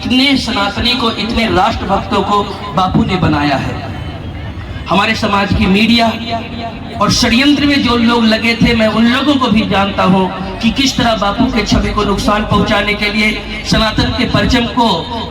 इतने सनातनी को, इतने राष्ट्रभक्तों को बापू ने बनाया है। हमारे समाज की मीडिया और षड्यंत्र में जो लोग लगे थे, मैं उन लोगों को भी जानता हूं कि किस तरह बापू के छवि को नुकसान पहुंचाने के लिए, सनातन के परचम को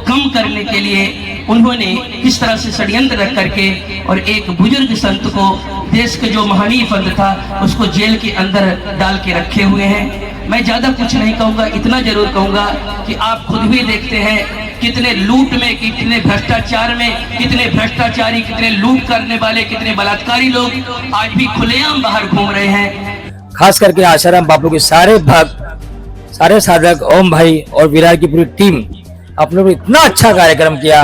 कम करने के लिए उन्होंने किस तरह से षड्यंत्र रख करके और एक बुजुर्ग संत को, देश के जो महानीय फंद था, उसको जेल के अंदर डाल के रखे हुए हैं। मैं ज्यादा कुछ नहीं कहूंगा, इतना जरूर कहूंगा कि आप खुद भी देखते हैं कितने लूट में, कितने भ्रष्टाचार में, कितने भ्रष्टाचारी, कितने लूट करने वाले, कितने बलात्कारी लोग आज भी खुलेआम बाहर घूम रहे हैं। खास करके आशाराम बापू के सारे भक्त, सारे साधक, ओम भाई और विराट की पूरी टीम, आप लोग इतना अच्छा कार्यक्रम किया,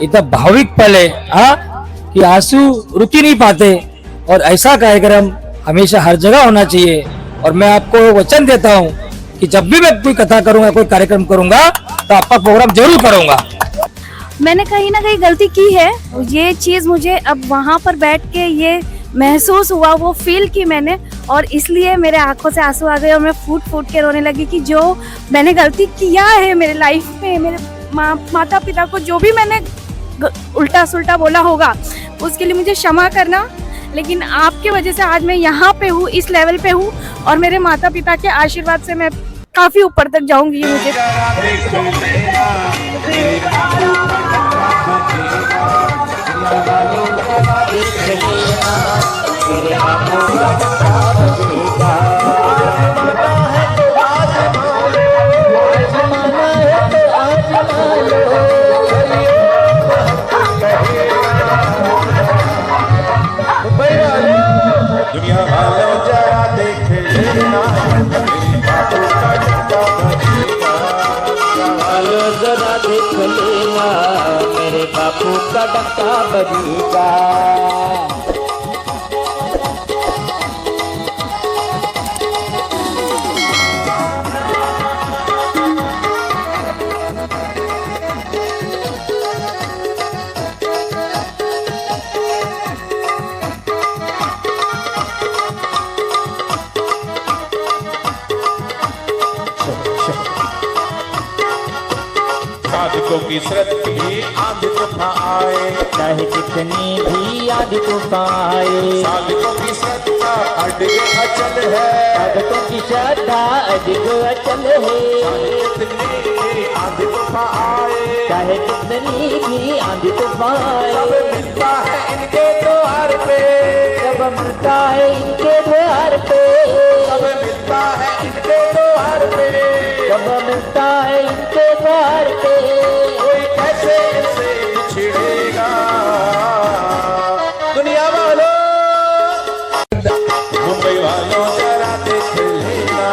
इतना भाविक पले कि आंसू रुक ही नहीं पाते। और ऐसा कार्यक्रम हमेशा हर जगह होना चाहिए। और मैं आपको वचन देता हूँ कि जब भी मैं कोई कथा करूंगा, कोई कार्यक्रम करूंगा, तो आपका प्रोग्राम जरूर करूंगा। मैंने कहीं ना कहीं गलती की है, ये चीज मुझे अब वहाँ पर बैठ के ये महसूस हुआ, वो फील की मैंने, और इसलिए मेरे आंखों से आंसू आ गए और मैं फूट फूट के रोने लगी कि जो मैंने गलती किया है मेरे लाइफ में, मेरे माता पिता को जो भी मैंने उल्टा सुल्टा बोला होगा उसके लिए मुझे क्षमा करना। लेकिन आपके वजह से आज मैं यहाँ पे हूँ, इस लेवल पे हूँ, और मेरे माता पिता के आशीर्वाद से मैं काफी ऊपर तक जाऊंगी। मुझे दुनिया वालों जरा देख लेना, जरा देख लेना, मेरे बापू का डंका बजेगा। साधकों की सृष्टि आंधी तूफान आए, चाहे कितनी भी आंधी तूफान आए, साधकों की श्रद्धा अडिग अचल है, साधकों की श्रद्धा अडिग अचल है। चाहे कितनी आंधी तूफान आए, चाहे कितनी भी आंधी तूफान आए, सब मिलता है इनके द्वार पे, सब मिलता है इनके द्वार पे, सब मिलता है इनके द्वार पे, सब मिलता है इनके द्वार पे। कोई कैसे इनसे छिड़ेगा, दुनिया वालों, मुंबई वालों जरा देख लेना,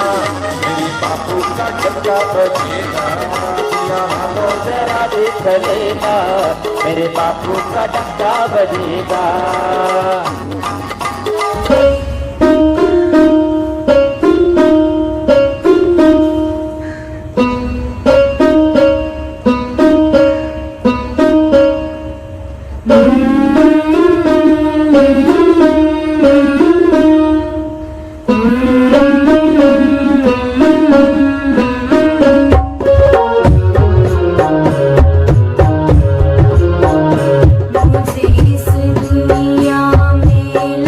मेरी बापू का डंका बजेगा। दुनिया वालों जरा देख लेना, मेरे बापू का डंका बजेगा। मुझे इस दुनिया में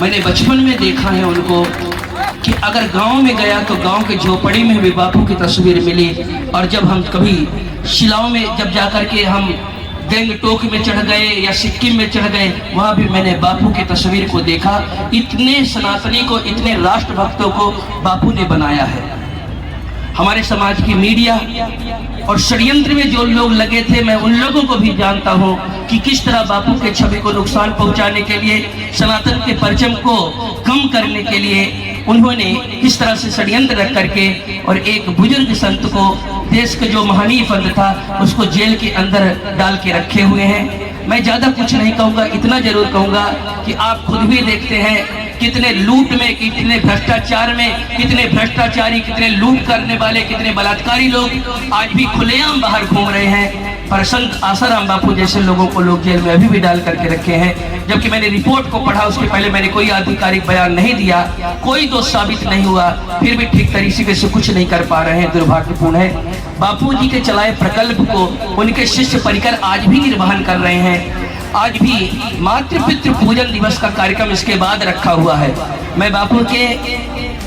मैंने बचपन में देखा है उनको कि अगर गांव में गया तो गांव के झोपड़ी में भी बापू की तस्वीर मिली, और जब हम कभी शिलांग में जब जाकर के हम गंगटोक में चढ़ गए या सिक्किम में चढ़ गए, वहाँ भी मैंने बापू की तस्वीर को देखा। इतने सनातनी को, इतने राष्ट्रभक्तों को बापू ने बनाया है। हमारे समाज की मीडिया और षड्यंत्र में जो लोग लगे थे, मैं उन लोगों को भी जानता हूं कि किस तरह बापू के छवि को नुकसान पहुंचाने के लिए, सनातन के परचम को कम करने के लिए उन्होंने किस तरह से षड्यंत्र रख करके और एक बुजुर्ग संत को, देश का जो महानीय पंथ था, उसको जेल के अंदर डाल के रखे हुए हैं। मैं ज्यादा कुछ नहीं कहूँगा, इतना जरूर कहूँगा कि आप खुद भी देखते हैं कितने लूट में, कितने भ्रष्टाचार में, कितने भ्रष्टाचारी, कितने लूट करने वाले, कितने बलात्कारी लोग आज भी खुलेआम बाहर घूम रहे हैं। पर संत आसाराम बापू जैसे लोगों को लोग जेल में अभी भी डाल करके रखे हैं। जबकि मैंने रिपोर्ट को पढ़ा, उसके पहले मैंने कोई आधिकारिक बयान नहीं दिया, कोई दोष साबित नहीं हुआ, फिर भी ठीक तरीके से कुछ नहीं कर पा रहे हैं। दुर्भाग्यपूर्ण है। बापू जी के चलाए प्रकल्प को उनके शिष्य परिकर आज भी निर्वहन कर रहे हैं। आज भी मातृ पितृ पूजन दिवस का कार्यक्रम इसके बाद रखा हुआ है। मैं बापू के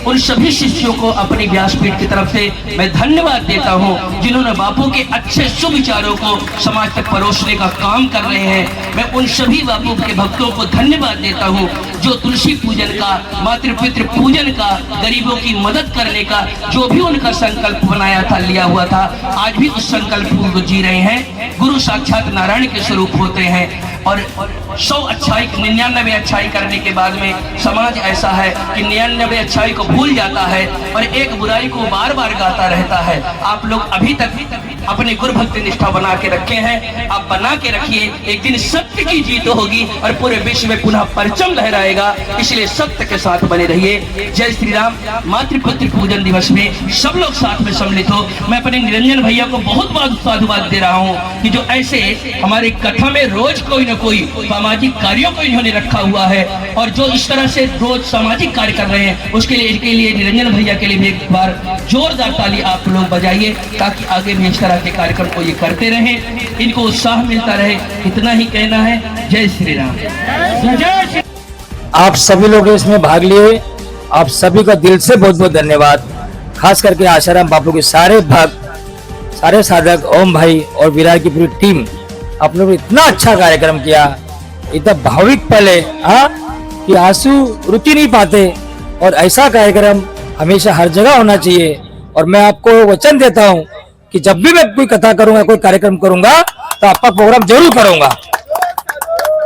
उन सभी शिष्यों को अपनी व्यासपीठ की तरफ से मैं धन्यवाद देता हूं, जिन्होंने बापू के अच्छे सुविचारों को समाज तक परोसने का काम कर रहे हैं। मैं उन सभी बापू के भक्तों को धन्यवाद देता हूं जो तुलसी पूजन का, मातृ पितृ पूजन का, गरीबों की मदद करने का जो भी उनका संकल्प बनाया था, लिया हुआ था, आज भी उस संकल्प को जी रहे हैं। गुरु साक्षात नारायण के स्वरूप होते हैं और 100 अच्छाई 99 अच्छाई करने के बाद में समाज ऐसा है कि 99 अच्छाई को भूल जाता है और एक बुराई को बार बार गाता रहता है। आप लोग अभी तक अपने गुरु भक्ति निष्ठा बना के रखे हैं, आप बना के रखिए। एक दिन सत्य की जीत होगी और पूरे विश्व में पुनः परचम लहराएगा, इसलिए सत्य के साथ बने रहिए। जय श्री राम। मातृपितृ पूजन दिवस में सब लोग साथ में सम्मिलित हो। मैं अपने निरंजन भैया को बहुत बहुत साधुवाद दे रहा हूँ कि जो ऐसे हमारे कथा में रोज कोई न कोई सामाजिक कार्यों को इन्होंने रखा हुआ है और जो इस तरह से रोज सामाजिक कार्य कर रहे हैं, उसके लिए निरंजन भैया के लिए भी एक बार जोरदार ताली आप लोग बजाइए, ताकि आगे भी इस तरह के कार्यक्रम को ये करते रहें, इनको उत्साह मिलता रहे। इतना ही कहना है। जय श्री राम। आप सभी लोग इसमें भाग लिए, आप सभी का दिल से बहुत बहुत धन्यवाद। खास करके आसाराम बापू के सारे भक्त, सारे साधक, ओम भाई और विरार की पूरी टीम, आप लोग इतना अच्छा कार्यक्रम किया, इतना भाविक पल है कि आंसू रुक ही नहीं पाते। और ऐसा कार्यक्रम हमेशा हर जगह होना चाहिए। और मैं आपको वचन देता हूँ कि जब भी मैं कोई कथा करूंगा, कोई कार्यक्रम करूंगा, तो आपका प्रोग्राम जरूर करूंगा।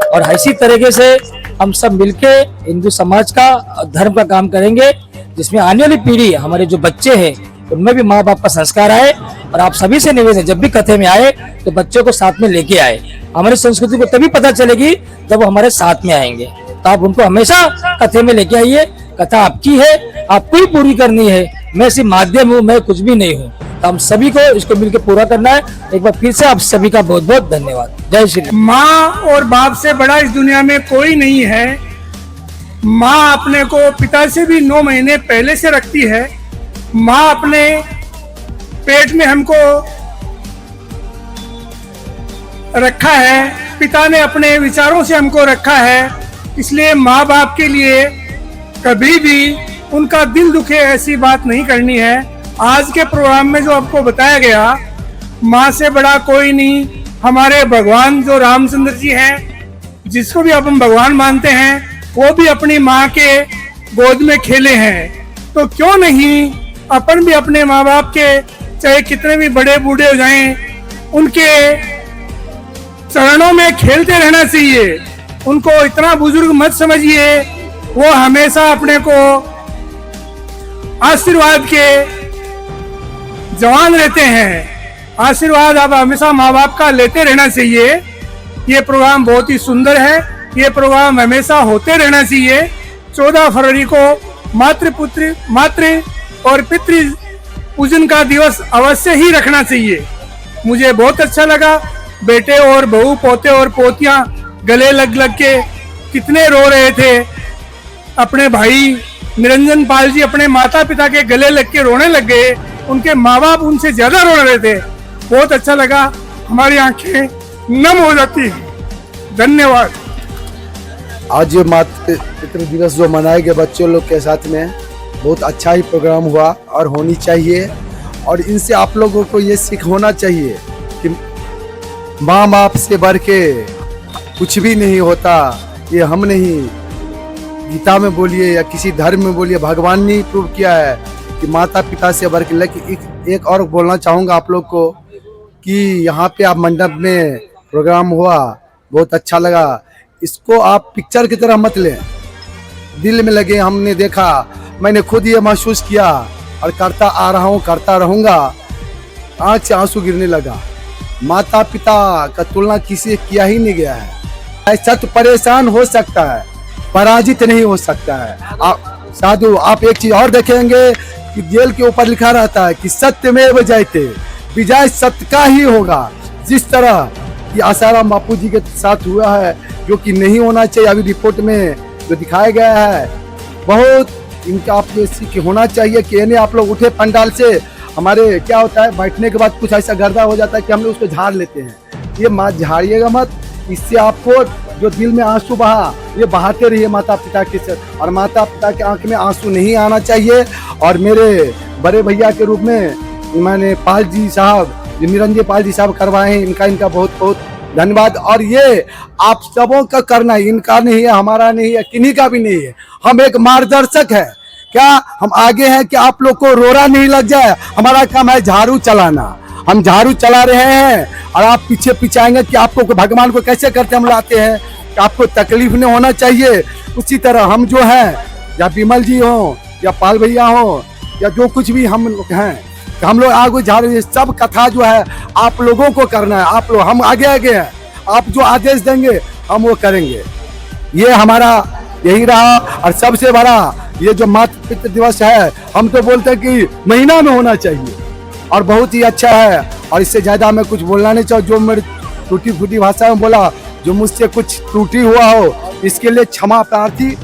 और इसी तरीके से हम सब मिलके हिंदू समाज का, धर्म का काम करेंगे, जिसमें आने वाली पीढ़ी, हमारे जो बच्चे हैं, उनमें भी माँ बाप का संस्कार आए। और आप सभी से निवेदन है, जब भी कथे में आए तो बच्चों को साथ में लेके आए। हमारी संस्कृति को तभी पता चलेगी जब वो हमारे साथ में आएंगे। तो आप उनको हमेशा कथे में लेके आइए। कथा आपकी है, आपको ही पूरी करनी है। मैं सिर्फ माध्यम हूँ, मैं कुछ भी नहीं हूँ। तो हम सभी को इसको मिलकर पूरा करना है। एक बार फिर से आप सभी का बहुत बहुत धन्यवाद। जय श्री राम। माँ और बाप से बड़ा इस दुनिया में कोई नहीं है। माँ अपने को पिता से भी 9 महीने पहले से रखती है। माँ अपने पेट में हमको रखा है, पिता ने अपने विचारों से हमको रखा है। इसलिए माँ बाप के लिए कभी भी उनका दिल दुखे ऐसी बात नहीं करनी है। आज के प्रोग्राम में जो आपको बताया गया, माँ से बड़ा कोई नहीं। हमारे भगवान जो रामचंद्र जी हैं, जिसको भी अपन भगवान मानते हैं, वो भी अपनी माँ के गोद में खेले हैं। तो क्यों नहीं अपन भी अपने माँ बाप के, चाहे कितने भी बड़े बूढ़े हो जाएं, उनके चरणों में खेलते रहना चाहिए। उनको इतना बुजुर्ग मत समझिए, वो हमेशा अपने को आशीर्वाद के जवान रहते हैं। आशीर्वाद आप हमेशा माँ बाप का लेते रहना चाहिए। ये प्रोग्राम बहुत ही सुंदर है, ये प्रोग्राम हमेशा होते रहना चाहिए। 14 फरवरी को मातृ और पितृ पूजन का दिवस अवश्य ही रखना चाहिए। मुझे बहुत अच्छा लगा। बेटे और बहू, पोते और पोतियां गले लग लग के कितने रो रहे थे। अपने भाई निरंजन पाल जी अपने माता पिता के गले लग के रोने लग गए। उनके माँ बाप उनसे ज्यादा रो रहे थे। बहुत अच्छा लगा, हमारी आंखें नम हो जाती हैं। धन्यवाद। आज ये मातृ पितृ दिवस जो मनाए गए बच्चों लोग के साथ में, बहुत अच्छा ही प्रोग्राम हुआ और होनी चाहिए। और इनसे आप लोगों को ये सीख होना चाहिए कि माँ बाप से बढ़ के कुछ भी नहीं होता। ये हम नहीं, गीता में बोलिए या किसी धर्म में बोलिए, भगवान ने प्रूव किया है कि माता पिता से बढ़ के। लेकिन एक और बोलना चाहूँगा आप लोग को कि यहाँ पे आप मंडप में प्रोग्राम हुआ, बहुत अच्छा लगा। इसको आप पिक्चर की तरह मत लें, दिल में लगे। हमने देखा, मैंने खुद ये महसूस किया और करता आ रहा हूँ, करता रहूँगा। आँख से आंसू गिरने लगा। माता पिता का तुलना किसी से किया ही नहीं गया है। ऐसा तो परेशान हो सकता है, पराजित नहीं हो सकता है। आप साधु, आप एक चीज और देखेंगे कि जेल के ऊपर लिखा रहता है कि सत्यमेव जयते, विजय सत्य का ही होगा। जिस तरह कि आसाराम बापू जी के साथ हुआ है, जो कि नहीं होना चाहिए, अभी रिपोर्ट में जो दिखाया गया है, बहुत इनका आप ये सीख होना चाहिए कि इन्हें आप लोग उठे पंडाल से। हमारे क्या होता है, बैठने के बाद कुछ ऐसा गर्दा हो जाता है कि हम लोग उसको झाड़ लेते हैं। ये मत झाड़िएगा मत, इससे आपको जो दिल में आंसू बहा, ये बहाते रहिए माता पिता के साथ। और माता पिता के आंख में आंसू नहीं आना चाहिए। और मेरे बड़े भैया के रूप में मैंने पाल जी साहब, निरंजन पाल जी साहब करवाए हैं, इनका बहुत बहुत धन्यवाद। और ये आप सबों का करना है, इनका नहीं है, हमारा नहीं है, किन्हीं का भी नहीं है। हम एक मार्गदर्शक है। क्या हम आगे हैं कि आप लोग को रोरा नहीं लग जाए? हमारा काम है झाड़ू चलाना। हम झाड़ू चला रहे हैं और आप पीछे पीछे आएंगे कि आपको भगवान को कैसे करते हम लाते हैं, कि आपको तकलीफ नहीं होना चाहिए। उसी तरह हम जो हैं, या विमल जी हो या पाल भैया हो या जो कुछ भी हम लोग हैं, हम लोग आगे झाड़ू, ये सब कथा जो है आप लोगों को करना है। आप लोग, हम आगे आगे हैं, आप जो आदेश देंगे हम वो करेंगे। ये हमारा यही रहा। और सबसे बड़ा ये जो मातृ पितृ दिवस है, हम तो बोलते हैं कि महीना में होना चाहिए और बहुत ही अच्छा है। और इससे ज़्यादा मैं कुछ बोलना नहीं चाहूँ। जो मेरी टूटी फूटी भाषा में बोला, जो मुझसे कुछ त्रुटि हुआ हो, इसके लिए क्षमा प्रार्थी।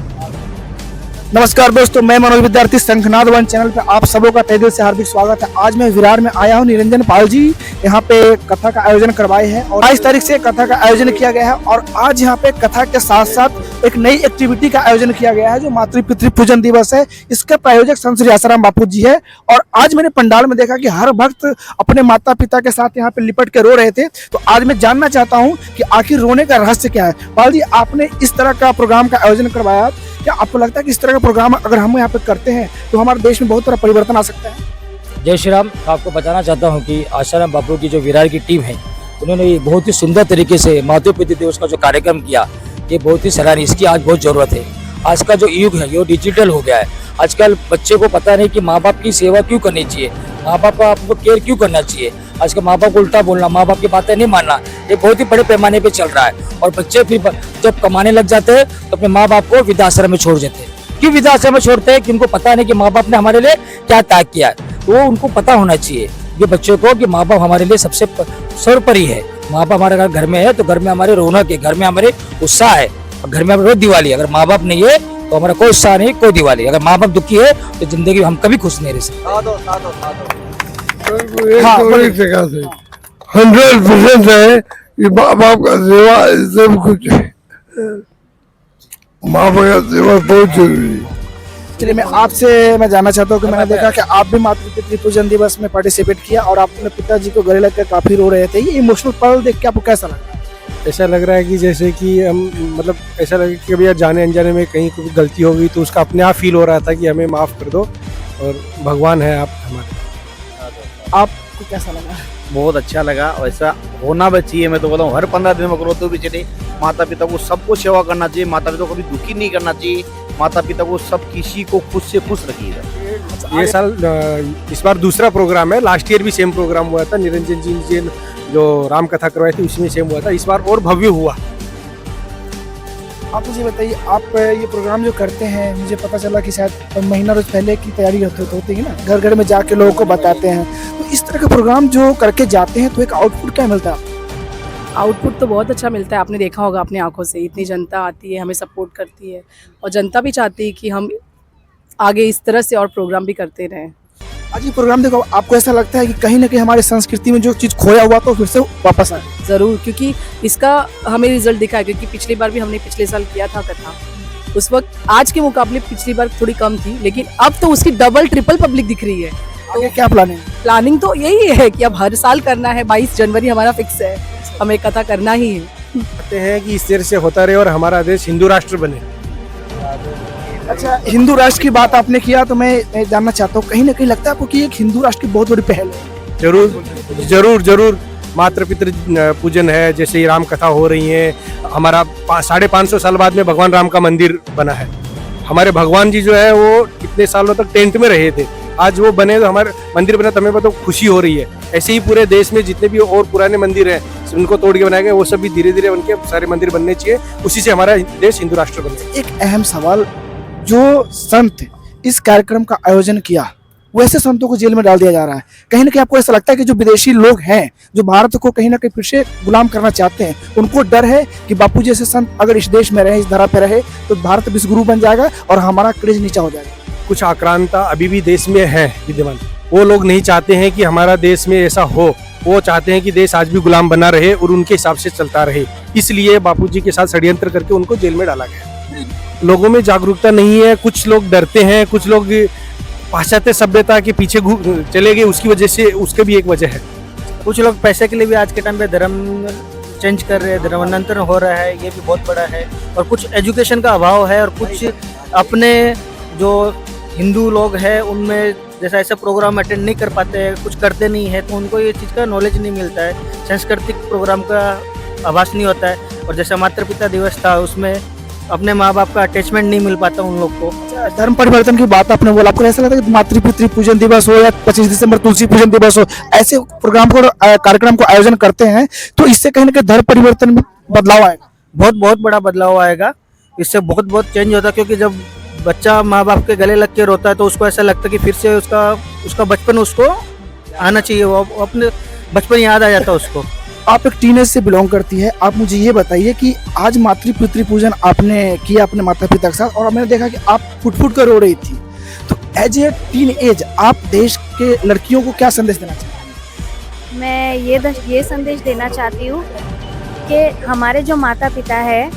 नमस्कार दोस्तों, मैं मनोज विद्यार्थी शंखनाद वन चैनल पे आप सबों का तहे दिल से हार्दिक स्वागत है। आज मैं विरार में आया हूँ। निरंजन पाल जी यहाँ पे कथा का आयोजन करवाए हैं और 22 तारीख से कथा का आयोजन किया गया है। और आज यहाँ पे कथा के साथ साथ एक नई एक्टिविटी का आयोजन किया गया है, जो मातृ पितृ पूजन दिवस है। इसके प्रायोजक संत श्री आसाराम बापू जी है। और आज मैंने पंडाल में देखा कि हर भक्त अपने माता पिता के साथ यहाँ पे लिपट के रो रहे थे। तो आज मैं जानना चाहता हूँ कि आखिर रोने का रहस्य क्या है। पाल जी, आपने इस तरह का प्रोग्राम का आयोजन करवाया, क्या आपको लगता है कि इस तरह का प्रोग्राम अगर हम यहाँ पे करते हैं तो हमारे देश में बहुत तरह परिवर्तन आ सकता है? जय श्री राम। आपको बताना चाहता हूँ कि आसाराम बापू की जो विरार की टीम है, उन्होंने ये बहुत ही सुंदर तरीके से मातृ पितृ दिवस का जो कार्यक्रम किया, ये बहुत ही सराहनीय। इसकी आज बहुत जरूरत है। आज का जो युग है ये डिजिटल हो गया है। आजकल बच्चे को पता नहीं कि माँ बाप की सेवा क्यों करनी चाहिए, माँ बाप का आपको केयर क्यों करना चाहिए। आज के माँ बाप को उल्टा बोलना, माँ बाप की बातें नहीं मानना, ये बहुत ही बड़े पैमाने पे चल रहा है। और बच्चे फिर जब कमाने लग जाते हैं तो अपने माँ बाप को वृद्धाश्रम में छोड़ देते हैं। क्यों वृद्धाश्रम में छोड़ते हैं? कि उनको पता नहीं कि माँ बाप ने हमारे लिए क्या त्याग किया है। तो उनको पता होना चाहिए ये बच्चों को कि माँ बाप हमारे लिए सबसे सर्वोपरि है। माँ बाप हमारे घर में है तो घर में हमारे रौनक है, घर में हमारे उत्साह है। घर में हमारे रोज दिवाली, अगर माँ बाप नहीं है तो हमारा कोई उत्साह नहीं, कोई दिवाली। अगर माँ बाप दुखी है तो जिंदगी में हम कभी खुश नहीं रह सकते। 100% है कि माँ बाप का सेवा सब कुछ है। माँ बाप का सेवा बहुत जरूरी है। चलिए, मैं जानना चाहता हूँ कि मैंने देखा कि आप भी मातृ पितृ पूजन दिवस में पार्टिसिपेट किया और आप अपने पिताजी को गले लगकर काफी रो रहे थे। ये इमोशनल पल देख के आपको कैसा लगा? ऐसा लग रहा है कि जैसे कि हम, मतलब ऐसा लगे कि कभी यार जाने अनजाने में कहीं कोई गलती हो गई तो उसका अपने आप फील हो रहा था कि हमें माफ़ कर दो और भगवान है आप हमारे। आपको कैसा लगा? बहुत अच्छा लगा। वैसा होना भी चाहिए। मैं तो बोलता हूँ हर 15 दिन में करो तो भी चले। माता पिता को सबको सेवा करना चाहिए। माता पिता को कभी दुखी नहीं करना चाहिए। माता पिता को सब किसी को खुश से खुश रखिएगा। ये साल इस बार दूसरा प्रोग्राम है। लास्ट ईयर भी सेम प्रोग्राम हुआ था। निरंजन जी ने जो राम कथा करवाई थी उसमें सेम हुआ था। इस बार और भव्य हुआ। आप मुझे बताइए, आप ये प्रोग्राम जो करते हैं, मुझे पता चला कि शायद महीना रोज पहले की तैयारी होती है ना, घर घर में जाके लोगों को बताते हैं। तो इस तरह का प्रोग्राम जो करके जाते हैं तो एक आउटपुट क्या मिलता है? आउटपुट तो बहुत अच्छा मिलता है। आपने देखा होगा अपनी आंखों से, इतनी जनता आती है, हमें सपोर्ट करती है और जनता भी चाहती है कि हम आगे इस तरह से और प्रोग्राम भी करते रहें। आज ये प्रोग्राम देखो, आपको ऐसा लगता है कि कहीं ना कहीं हमारी संस्कृति में जो चीज खोया हुआ तो फिर से वापस आए? ज़रूर, क्योंकि इसका हमें रिजल्ट दिखा है, क्योंकि पिछली बार भी हमने पिछले साल किया था कथा, उस वक्त आज के मुकाबले पिछली बार थोड़ी कम थी, लेकिन अब तो उसकी डबल ट्रिपल पब्लिक दिख रही है। आगे क्या प्लानिंग? प्लानिंग तो यही है कि अब हर साल करना है, 22 जनवरी हमारा फिक्स है, हमें कथा करना ही है। चाहते हैं कि इस तरह से होता रहे और हमारा देश हिंदू राष्ट्र बने। अच्छा, हिंदू राष्ट्र की बात आपने किया तो मैं जानना चाहता हूँ, कहीं ना कहीं लगता है आपको कि एक हिंदू राष्ट्र की बहुत बड़ी पहल है? जरूर जरूर जरूर। मातृ पितृ पूजन है, जैसे ये राम कथा हो रही है, हमारा 550 साल बाद में भगवान राम का मंदिर बना है। हमारे भगवान जी जो है वो कितने सालों तक टेंट में रहे थे, आज वो बने तो हमारे मंदिर बना तो हमें तो खुशी हो रही है। ऐसे ही पूरे देश में जितने भी और पुराने मंदिर हैं उनको तोड़ के बनाए गए, वो सब भी धीरे धीरे उनके सारे मंदिर बनने चाहिए, उसी से हमारा देश हिंदू राष्ट्र बने। एक अहम सवाल, जो संत इस कार्यक्रम का आयोजन किया वैसे संतों को जेल में डाल दिया जा रहा है, कहीं ना कहीं आपको ऐसा लगता है कि जो विदेशी लोग हैं जो भारत को कहीं ना कहीं फिर से गुलाम करना चाहते हैं, उनको डर है कि बापू जैसे संत अगर इस देश में रहे, इस धरा पे रहे, तो भारत विश्वगुरु बन जाएगा और हमारा क्रेज नीचा हो जाएगा? कुछ आक्रांता अभी भी देश में है विद्यमान, वो लोग नहीं चाहते हैं कि हमारा देश में ऐसा हो, वो चाहते हैं कि देश आज भी गुलाम बना रहे और उनके हिसाब से चलता रहे, इसलिए बापूजी के साथ षड्यंत्र करके उनको जेल में डाला गया। लोगों में जागरूकता नहीं है, कुछ लोग डरते हैं, कुछ लोग पाश्चात्य सभ्यता के पीछे चले गए, उसकी वजह से उसके भी एक वजह है। कुछ लोग पैसे के लिए भी आज के टाइम पे धर्म चेंज कर रहे हैं, धर्मांतरण हो रहा है, ये भी बहुत बड़ा है। और कुछ एजुकेशन का अभाव है, और कुछ अपने जो हिंदू लोग हैं उनमें जैसा ऐसा प्रोग्राम अटेंड नहीं कर पाते हैं, कुछ करते नहीं है, तो उनको ये चीज़ का नॉलेज नहीं मिलता है, सांस्कृतिक प्रोग्राम का आभास नहीं होता है। और जैसा मातृ पिता दिवस था उसमें अपने माँ बाप का अटैचमेंट नहीं मिल पाता उन लोग को। धर्म परिवर्तन की बात आपने बोला, आपको ऐसा लगता है कि मातृ पितृ पूजन दिवस हो या 25 दिसंबर तुलसी पूजन दिवस हो, ऐसे प्रोग्राम को कार्यक्रम को आयोजन करते हैं तो इससे कहीं ना कहीं धर्म परिवर्तन में बदलाव आएगा? बहुत बड़ा बदलाव आएगा, इससे बहुत चेंज होता है। क्योंकि जब बच्चा माँ बाप के गले लग के रोता है तो उसको ऐसा लगता है कि फिर से उसका बचपन उसको आना चाहिए, वो अपने बचपन याद आ जाता है उसको। आप एक टीनेज से बिलोंग करती है, आप मुझे ये बताइए कि आज मातृ पितृ पूजन आपने किया अपने माता पिता के साथ, और मैंने देखा कि आप फुट कर रो रही थी, तो एज ए टीन एज आप देश के लड़कियों को क्या संदेश देना चाहती हैं? मैं ये संदेश देना चाहती हूँ कि हमारे जो माता पिता है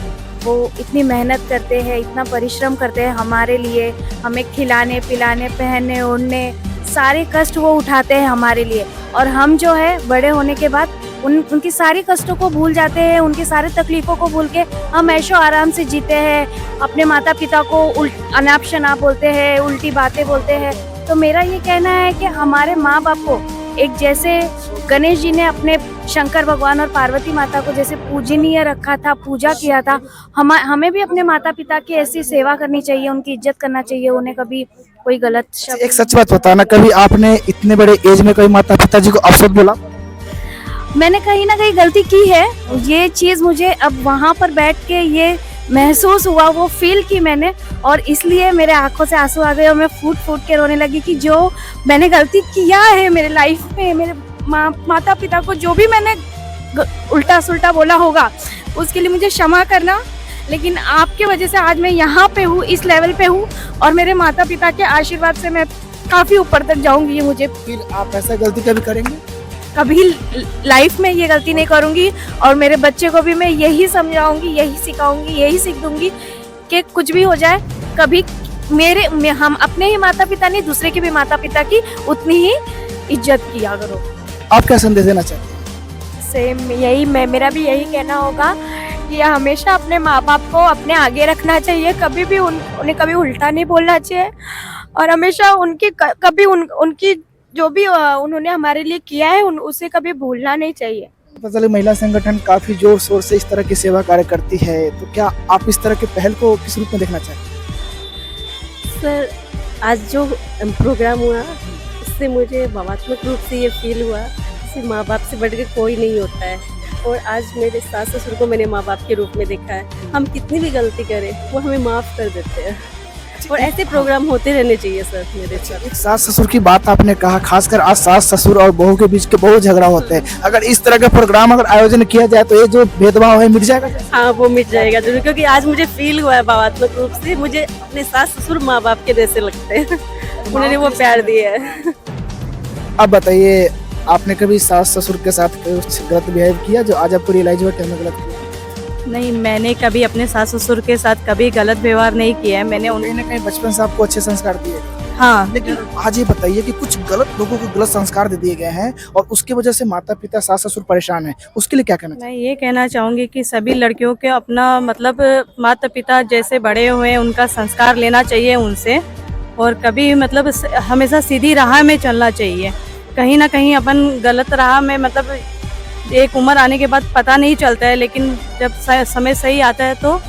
वो इतनी मेहनत करते हैं, इतना परिश्रम करते हैं हमारे लिए, हमें खिलाने पिलाने पहनने ओढ़ने सारे कष्ट वो उठाते हैं हमारे लिए, और हम जो है बड़े होने के बाद उनकी सारी कष्टों को भूल जाते हैं, उनकी सारी तकलीफ़ों को भूल के हम ऐशो आराम से जीते हैं, अपने माता पिता को अनाप शनाप बोलते हैं, उल्टी बातें बोलते हैं। तो मेरा ये कहना है कि हमारे माँ बाप को एक जैसे गणेश जी ने अपने शंकर भगवान और पार्वती माता को जैसे पूजनीय रखा था, पूजा किया था, हमें भी अपने माता पिता की ऐसी सेवा करनी चाहिए, उनकी इज्जत करना चाहिए, उन्हें कभी कोई गलत शब्द। एक सच बात बताना, कभी आपने इतने बड़े एज में कभी माता पिता जी को अपशब्द बोला? मैंने कहीं ना कहीं गलती की है, ये चीज़ मुझे अब वहाँ पर बैठ के ये महसूस हुआ, वो फील की मैंने, और इसलिए मेरे आंखों से आंसू आ गए और मैं फूट के रोने लगी कि जो मैंने गलती किया है मेरे लाइफ में, मेरे माता पिता को जो भी मैंने उल्टा सुल्टा बोला होगा उसके लिए मुझे क्षमा करना। लेकिन आपके वजह से आज मैं यहाँ पे हूँ, इस लेवल पे हूँ, और मेरे माता पिता के आशीर्वाद से मैं काफ़ी ऊपर तक जाऊँगी। ये मुझे फिर आप ऐसा गलती कभी करेंगे? कभी लाइफ में ये गलती नहीं करूँगी, और मेरे बच्चे को भी मैं यही समझाऊंगी, यही सिखाऊंगी, यही सीख दूंगी कि कुछ भी हो जाए, कभी हम अपने ही माता पिता नहीं, दूसरे के भी माता पिता की उतनी ही इज्जत किया करो। आप क्या संदेश देना चाहते हैं? सेम यही, मेरा भी यही कहना होगा कि हमेशा अपने माँ बाप को अपने आगे रखना चाहिए, कभी भी उन्हें कभी उल्टा नहीं बोलना चाहिए, और हमेशा उनकी जो भी उन्होंने हमारे लिए किया है उसे कभी भूलना नहीं चाहिए। पता चले महिला संगठन काफी जोर शोर से इस तरह की सेवा कार्य करती है, तो क्या आप इस तरह के पहल को किस रूप में देखना चाहते हैं? सर, आज जो प्रोग्राम हुआ उससे मुझे भावनात्मक रूप से ये फील हुआ कि माँ बाप से बढ़ के कोई नहीं होता है, और आज मेरे सास ससुर को मैंने माँ बाप के रूप में देखा है। हम कितनी भी गलती करें वो हमें माफ़ कर देते हैं, और ऐसे प्रोग्राम होते रहने चाहिए सर मेरे साथ। एक सास ससुर की बात आपने कहा, खासकर आज सास ससुर और बहू के बीच के बहुत झगड़ा होते हैं, अगर इस तरह का प्रोग्राम अगर आयोजन किया जाए तो ये जो भेदभाव है मिट जाएगा? हाँ, वो मिट जाएगा जरूर, क्योंकि आज मुझे फील हुआ है भावनात्मक रूप से, मुझे अपने सास ससुर माँ बाप के जैसे लगते हैं, उन्होंने वो प्यार दिया है। अब बताइए, आपने कभी सास ससुर के साथ कुछ गलत बिहेव किया जो आज आपको रियलाइज हुआ कि हमने गलत किया? नहीं, मैंने कभी अपने सास ससुर के साथ कभी गलत व्यवहार नहीं किया है। मैंने कहीं ना कहीं बचपन से आपको अच्छे संस्कार दिए, हाँ, लेकिन आज ये बताइए कि कुछ गलत लोगों को गलत संस्कार दे दिए गए हैं और उसकी वजह से माता पिता सास ससुर परेशान हैं, उसके लिए क्या कहना चाहिए? मैं ये कहना चाहूँगी कि सभी लड़कियों के अपना मतलब माता पिता जैसे बड़े हुए हैं उनका संस्कार लेना चाहिए उनसे, और कभी मतलब हमेशा सीधी राह में चलना चाहिए। कहीं ना कहीं अपन गलत राह में मतलब एक उम्र आने के बाद पता नहीं चलता है, लेकिन जब समय सही आता है तो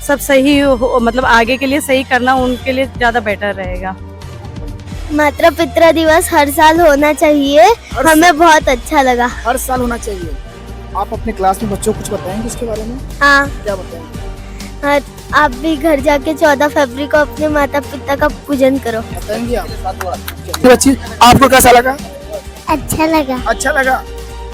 सब सही मतलब आगे के लिए सही करना उनके लिए ज़्यादा बेटर रहेगा। माता पिता दिवस हर साल होना चाहिए, हमें बहुत अच्छा लगा। हर साल होना चाहिए। आप अपने क्लास में बच्चों को कुछ बताएंगे इसके बारे में? हाँ, क्या बताएंगे? हाँ, आप भी घर जाके 14 फरवरी को अपने माता पिता का पूजन करो। बताएंगे आप? बच्ची, आपको कैसा लगा? अच्छा लगा। अच्छा लगा।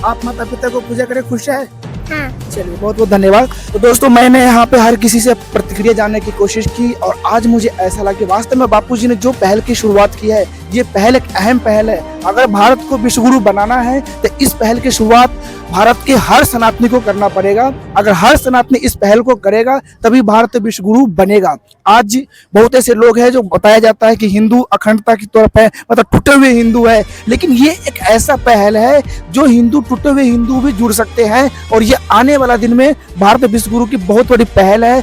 आप माता पिता को पूजा करें, खुश है? हाँ। चलिए, बहुत बहुत धन्यवाद। तो दोस्तों, मैंने यहाँ पे हर किसी से प्रतिक्रिया जानने की कोशिश की और आज मुझे ऐसा लगा कि वास्तव में बापूजी ने जो पहल की शुरुआत की है, ये पहल एक अहम पहल है। अगर भारत को विश्व गुरु बनाना है तो इस पहल की शुरुआत भारत के हर सनातनी को करना पड़ेगा। अगर हर सनातनी इस पहल को करेगा तभी भारत विश्व गुरु बनेगा। आज बहुत ऐसे लोग हैं जो बताया जाता है कि हिंदू अखंडता की तरफ है, मतलब टूटे हुए हिंदू है, लेकिन ये एक ऐसा पहल है जो हिंदू टूटे हुए हिंदू भी जुड़ सकते हैं और ये आने वाला दिन में भारत विश्व गुरु की बहुत बड़ी पहल है।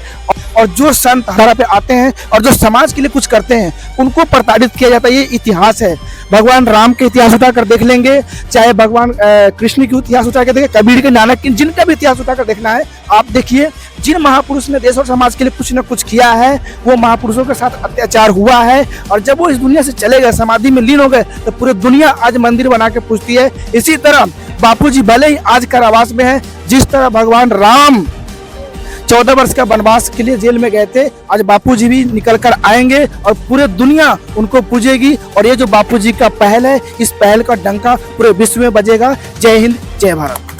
और जो संत धारा पे आते हैं और जो समाज के लिए कुछ करते हैं उनको प्रताड़ित किया जाता है, ये इतिहास है। भगवान राम के इतिहास उठाकर देख लेंगे, चाहे भगवान कृष्ण की इतिहास उठाकर देखें, कबीर के, नानक की, जिनका भी इतिहास उठाकर देखना है आप देखिए। जिन महापुरुष ने देश और समाज के लिए कुछ न कुछ किया है वो महापुरुषों के साथ अत्याचार हुआ है और जब वो इस दुनिया से चले गए, समाधि में लीन हो गए, तो पूरी दुनिया आज मंदिर बना के पूजती है। इसी तरह बापूजी भले ही आज कारावास में है, जिस तरह भगवान राम 14 वर्ष का वनवास के लिए जेल में गए थे, आज बापूजी भी निकल कर आएंगे और पूरे दुनिया उनको पूजेगी। और ये जो बापूजी का पहल है, इस पहल का डंका पूरे विश्व में बजेगा। जय हिंद, जय भारत।